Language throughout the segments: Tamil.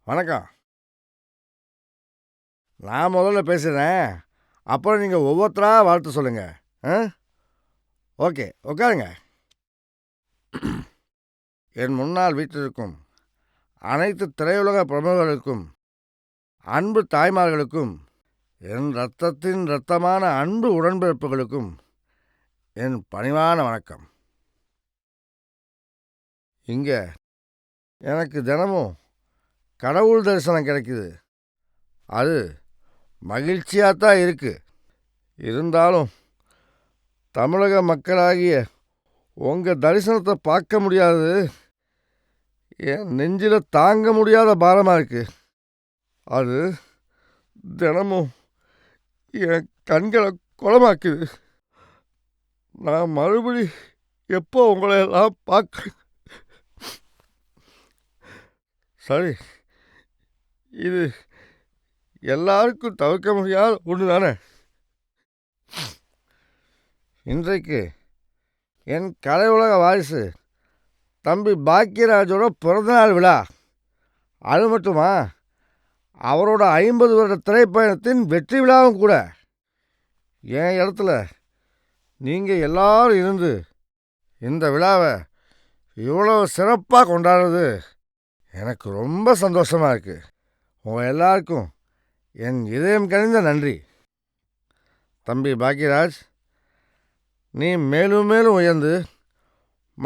வணக்கம். நான் முதல்ல பேசுகிறேன். அப்புறம் நீங்கள் ஒவ்வொருத்தரா வாழ்த்து சொல்லுங்க. ஆ ஓகே, உட்காருங்க. என் முன்னால் வீற்றிருக்கும் அனைத்து திரையுலக பிரமுகர்களுக்கும், அன்பு தாய்மார்களுக்கும், என் இரத்தத்தின் இரத்தமான அன்பு உடன்பிறப்புகளுக்கும் என் பணிவான வணக்கம். இங்கே எனக்கு தினமும் கடவுள் தரிசனம் கிடைக்குது. அது மகிழ்ச்சியாக தான் இருக்குது. இருந்தாலும் தமிழக மக்களாகிய உங்கள் தரிசனத்தை பார்க்க முடியாது. என் நெஞ்சில் தாங்க முடியாத பாரமாக இருக்கு. அது தினமும் என் கண்களை குளமாக்குது. நான் மறுபடி எப்போ உங்களை எல்லாம் பார்க்க... சரி, இது எல்லாருக்கும் தவிர்க்க முடியாத ஒன்று தானே. இன்றைக்கு என் கலை உலக வாரிசு தம்பி பாக்கியராஜோட பிறந்தநாள் விழா. அது மட்டுமா, அவரோட 50 வருட திரைப்பயணத்தின் வெற்றி விழாவும் கூட. என் இடத்துல நீங்கள் எல்லாரும் இருந்து இந்த விழாவை இவ்வளோ சிறப்பாக கொண்டாடுறது எனக்கு ரொம்ப சந்தோஷமாக இருக்குது. உங்கள் எல்லாருக்கும் என் இதயம் கனிந்த நன்றி. தம்பி பாக்கியராஜ், நீ மேலும் மேலும் உயர்ந்து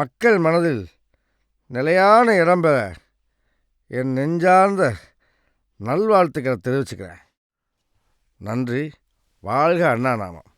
மக்கள் மனதில் நிலையான இடம் பெற என் நெஞ்சார்ந்த நல்வாழ்த்துக்களை தெரிவிச்சுக்கிறேன். நன்றி. வாழ்க அண்ணா நாமம்.